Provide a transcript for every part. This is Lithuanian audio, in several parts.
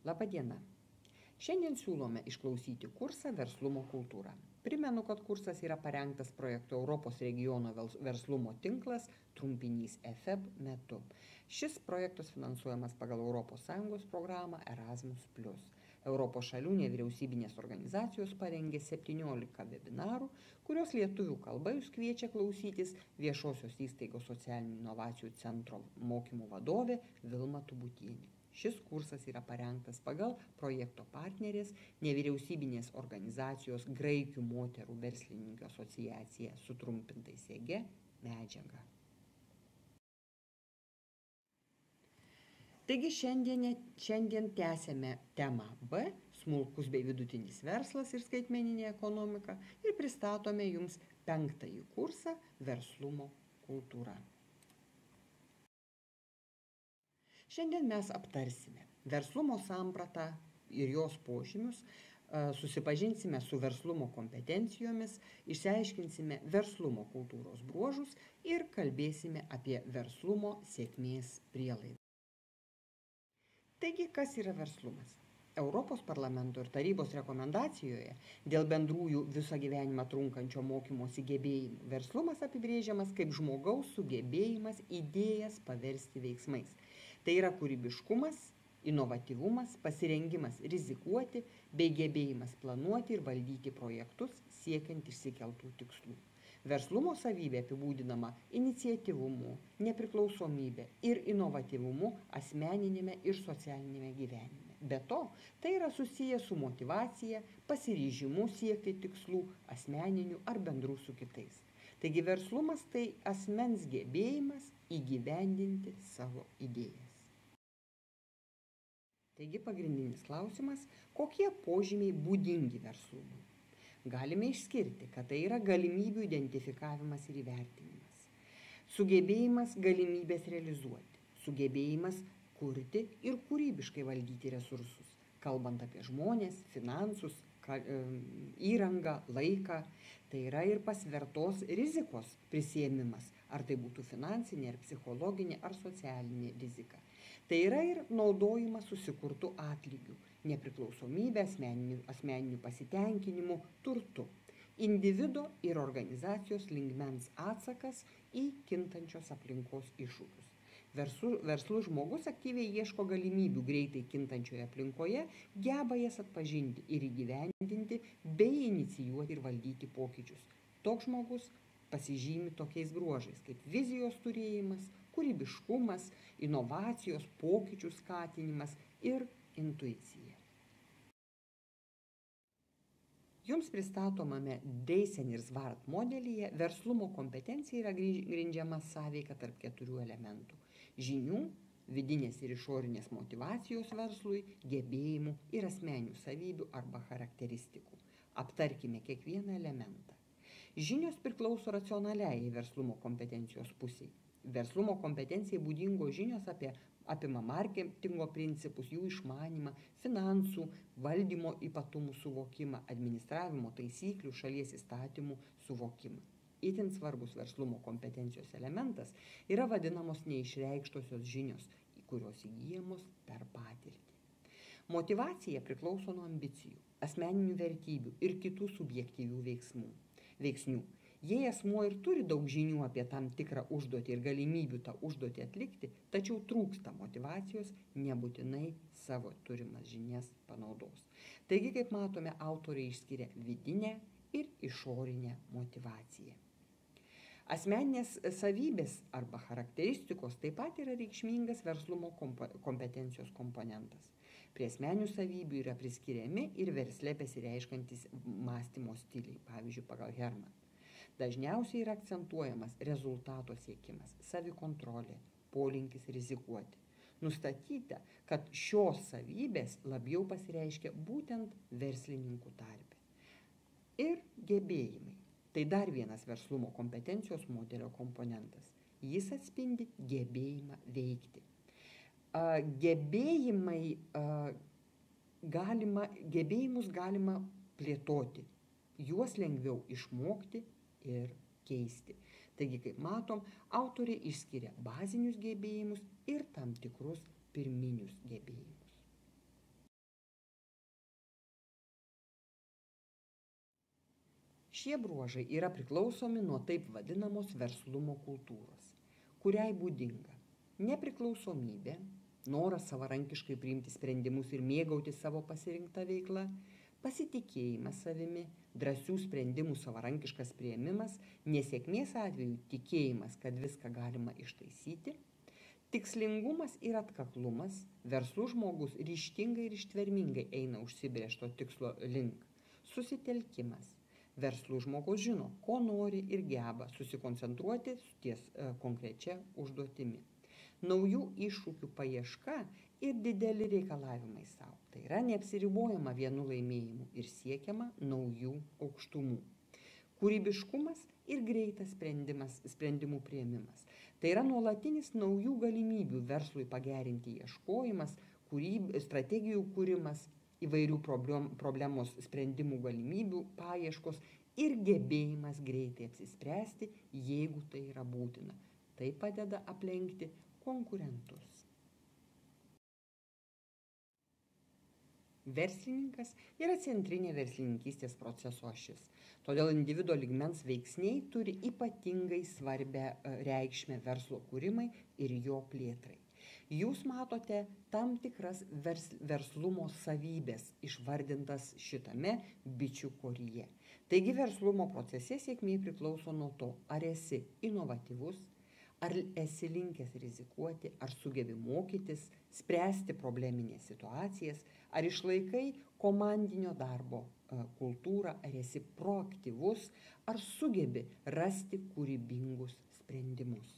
Labą dieną. Šiandien siūlome išklausyti kursą Verslumo kultūra. Primenu, kad kursas yra parengtas projekto Europos regiono verslumo tinklas, trumpinys EFEB metu. Šis projektas finansuojamas pagal ES programą Erasmus+. Europos šalių nevyriausybinės organizacijos parengė 17 webinarų, kurios lietuvių kalba jūs kviečia klausytis Viešosios įstaigos socialinių inovacijų centro mokymų vadovė Vilma Tubutienė. Šis kursas yra parengtas pagal projekto partnerės nevyriausybinės organizacijos Graikių moterų verslininkių asociacija sutrumpintai SEGE medžiagą. Taigi šiandien tęsėme temą B – smulkus bei vidutinis verslas ir skaitmeninė ekonomika ir pristatome jums 5-ąjį kursą Verslumo kultūra. Šiandien mes aptarsime verslumo sampratą ir jos požymius, susipažinsime su verslumo kompetencijomis, išsiaiškinsime verslumo kultūros bruožus ir kalbėsime apie verslumo sėkmės prielaidą. Taigi, kas yra verslumas? Europos parlamento ir tarybos rekomendacijoje dėl bendrųjų visą gyvenimą trunkančio mokymosi gebėjimų verslumas apibrėžiamas kaip žmogaus sugebėjimas idėjas paversti veiksmais. Tai yra kūrybiškumas, inovatyvumas, pasirengimas rizikuoti bei gebėjimas planuoti ir valdyti projektus siekiant išsikeltų tikslų. Verslumo savybė apibūdinama iniciatyvumu, nepriklausomybė ir inovatyvumu asmeninėme ir socialinėme gyvenime. Be to, tai yra susiję su motyvacija, pasiryžimu siekti tikslų asmeninių ar bendrų su kitais. Taigi verslumas tai asmens gebėjimas įgyvendinti savo idėjas. Taigi pagrindinis klausimas, kokie požymiai būdingi verslumui? Galime išskirti, kad tai yra galimybių identifikavimas ir įvertinimas, sugebėjimas galimybės realizuoti, sugebėjimas kurti ir kūrybiškai valdyti resursus, kalbant apie žmonės, finansus, įrangą, laiką, tai yra ir pasvertos rizikos prisiėmimas, ar tai būtų finansinė, ar psichologinė, ar socialinė rizika. Tai yra ir naudojimas susikurtų atlygių, nepriklausomybė, asmeninių pasitenkinimų, turtu, individo ir organizacijos lygmens atsakas į kintančios aplinkos iššūkius. Verslus žmogus aktyviai ieško galimybių greitai kintančioje aplinkoje, geba jas atpažinti ir įgyvendinti bei inicijuoti ir valdyti pokyčius. Toks žmogus pasižymi tokiais bruožais kaip vizijos turėjimas, kūrybiškumas, inovacijos, pokyčių skatinimas ir intuicija. Jums pristatomame Deisen ir Svart modelyje verslumo kompetencija yra grindžiama sąveika tarp 4 elementų – žinių, vidinės ir išorinės motyvacijos verslui, gebėjimų ir asmeninių savybių arba charakteristikų. Aptarkime kiekvieną elementą. Žinios priklauso racionaliai verslumo kompetencijos pusiai. Verslumo kompetencijai būdingos žinios apima marketingo principus, jų išmanymą, finansų, valdymo ypatumų suvokimą, administravimo taisyklių, šalies įstatymų suvokimą. Itin svarbus verslumo kompetencijos elementas yra vadinamos neišreikštosios žinios, kurios įgyjamos per patirtį. Motyvacija priklauso nuo ambicijų, asmeninių vertybių ir kitų subjektyvių veiksnių. Jei asmuo ir turi daug žinių apie tam tikrą užduotį ir galimybių tą užduotį atlikti, tačiau trūksta motyvacijos, nebūtinai savo turimas žinias panaudos. Taigi, kaip matome, autoriai išskiria vidinę ir išorinę motyvaciją. Asmeninės savybės arba charakteristikos taip pat yra reikšmingas verslumo kompetencijos komponentas. Prie asmeninių savybių yra priskiriami ir versle besireiškantys mąstymo stiliai, pavyzdžiui, pagal Herman. Dažniausiai yra akcentuojamas rezultato siekimas, savikontrolė, polinkis rizikuoti. Nustatyta, kad šios savybės labiau pasireiškia būtent verslininkų tarpe. Ir gebėjimai. Tai dar vienas verslumo kompetencijos modelio komponentas. Jis atspindi gebėjimą veikti. Gebėjimus galima plėtoti, juos lengviau išmokti ir keisti. Taigi, kaip matom, autoriai išskiria bazinius gebėjimus ir tam tikrus pirminius gebėjimus. Šie bruožai yra priklausomi nuo taip vadinamos verslumo kultūros, kuriai būdinga nepriklausomybė, noras savarankiškai priimti sprendimus ir mėgauti savo pasirinktą veiklą, pasitikėjimas savimi, drąsių sprendimų savarankiškas priėmimas, nesėkmės atveju tikėjimas, kad viską galima ištaisyti, tikslingumas ir atkaklumas, verslus žmogus ryžtingai ir ištvermingai eina užsibrėžto tikslo link, susitelkimas. Verslus žmogus žino, ko nori ir geba susikoncentruoti ties konkrečia užduotimi. Naujų iššūkių paieška ir dideli reikalavimai savo. Tai yra neapsiribojama vienu laimėjimu ir siekiama naujų aukštumų. Kūrybiškumas ir greitas sprendimų priėmimas. Tai yra nuolatinis naujų galimybių verslui pagerinti ieškojimas, strategijų kūrimas, įvairių problemos sprendimų galimybių paieškos ir gebėjimas greitai apsispręsti, jeigu tai yra būtina. Tai padeda aplenkti konkurentus. Verslininkas yra centrinė verslininkystės proceso ašis. Todėl individo lygmens veiksniai turi ypatingai svarbę reikšmę verslo kūrimai ir jo plėtrai. Jūs matote tam tikras verslumo savybės išvardintas šitame bičių koryje. Taigi verslumo procese sėkmė priklauso nuo to, ar esi inovatyvus, ar esi linkęs rizikuoti, ar sugebi mokytis, spręsti probleminės situacijas, ar išlaikai komandinio darbo kultūrą, ar esi proaktyvus, ar sugebi rasti kūrybingus sprendimus.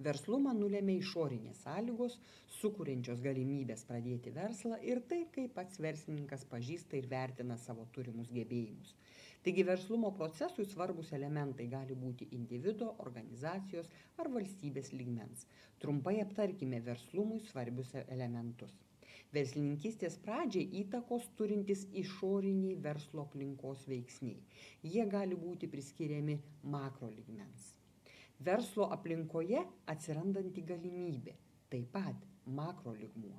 Verslumą nulėmė išorinės sąlygos, sukuriančios galimybės pradėti verslą ir tai, kaip pats verslininkas pažįsta ir vertina savo turimus gebėjimus. Taigi verslumo procesui svarbus elementai gali būti individo, organizacijos ar valstybės lygmens. Trumpai aptarkime verslumui svarbius elementus. Verslininkystės pradžiai įtakos turintys išoriniai verslo aplinkos veiksniai. Jie gali būti priskiriami makro lygmens. Verslo aplinkoje atsirandanti galimybė, taip pat makro lygmuo.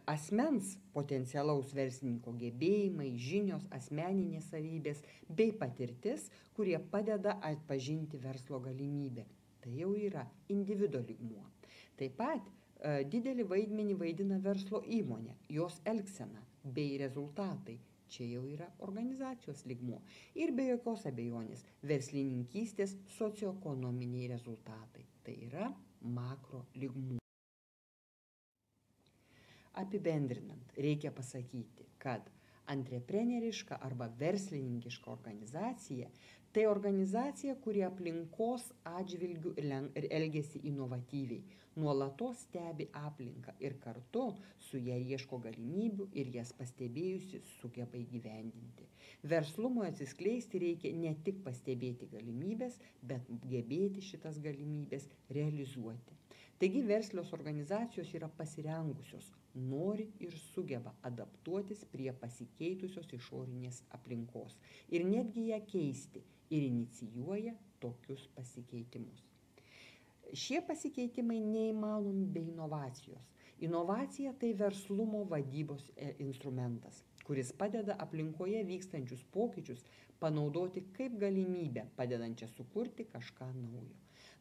Asmens potencialaus verslininko gebėjimai, žinios, asmeninės savybės bei patirtis, kurie padeda atpažinti verslo galimybę. Tai jau yra individo lygmuo. Taip pat didelį vaidmenį vaidina verslo įmonė, jos elgsena bei rezultatai. Čia jau yra organizacijos lygmuo. Ir be jokios abejonės verslininkystės socioekonominiai rezultatai. Tai yra makro lygmuo. Apibendrinant, reikia pasakyti, kad antrepreneriška arba verslininkiška organizacija tai organizacija, kuri aplinkos atžvilgiu elgiasi inovatyviai, nuolatos stebi aplinką ir kartu su ja ieško galimybių ir jas pastebėjusi sugeba įgyvendinti. Verslumui atsiskleisti reikia ne tik pastebėti galimybės, bet gebėti šitas galimybės realizuoti. Taigi verslios organizacijos yra pasirengusios, nori ir sugeba adaptuotis prie pasikeitusios išorinės aplinkos ir netgi ją keisti ir inicijuoja tokius pasikeitimus. Šie pasikeitimai neįmanomi be inovacijos. Inovacija tai verslumo vadybos instrumentas, kuris padeda aplinkoje vykstančius pokyčius panaudoti kaip galimybę, padedančią sukurti kažką naujo.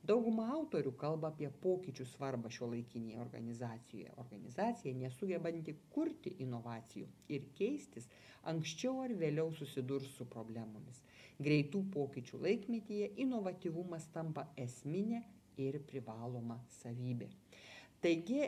Dauguma autorių kalba apie pokyčių svarbą šiuolaikinėje organizacijoje. Organizacija nesugebanti kurti inovacijų ir keistis, anksčiau ar vėliau susidurs su problemomis. Greitų pokyčių laikmetyje inovatyvumas tampa esminė ir privaloma savybė. Taigi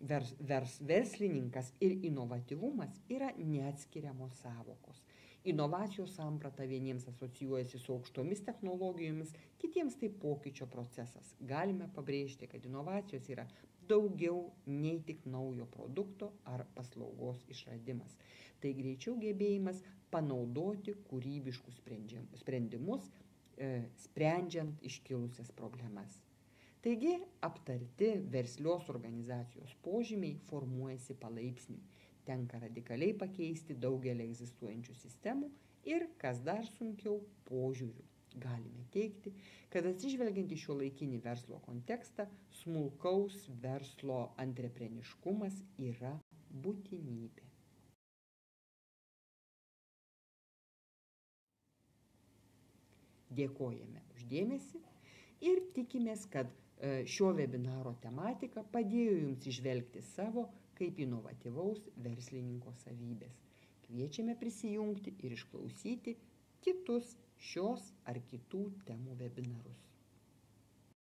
verslininkas ir inovatyvumas yra neatskiriamos sąvokos. Inovacijos samprata vieniems asocijuojasi su aukštomis technologijomis, kitiems tai pokyčio procesas. Galime pabrėžti, kad inovacijos yra daugiau nei tik naujo produkto ar paslaugos išradimas. Tai greičiau gebėjimas panaudoti kūrybiškus sprendimus, sprendžiant iškilusias problemas. Taigi, aptarti verslios organizacijos požymiai formuojasi palaipsniui. Tenka radikaliai pakeisti daugelį egzistuojančių sistemų ir, kas dar sunkiau, požiūrių. Galime teigti, kad atsižvelgiant į šiuolaikinį verslo kontekstą, smulkaus verslo antrepreneriškumas yra būtinybė. Dėkojame už dėmesį ir tikimės, kad šio webinaro tematika padėjo Jums įžvelgti savo kaip inovatyvaus verslininko savybės. Kviečiame prisijungti ir išklausyti kitus šios ar kitų temų webinarus.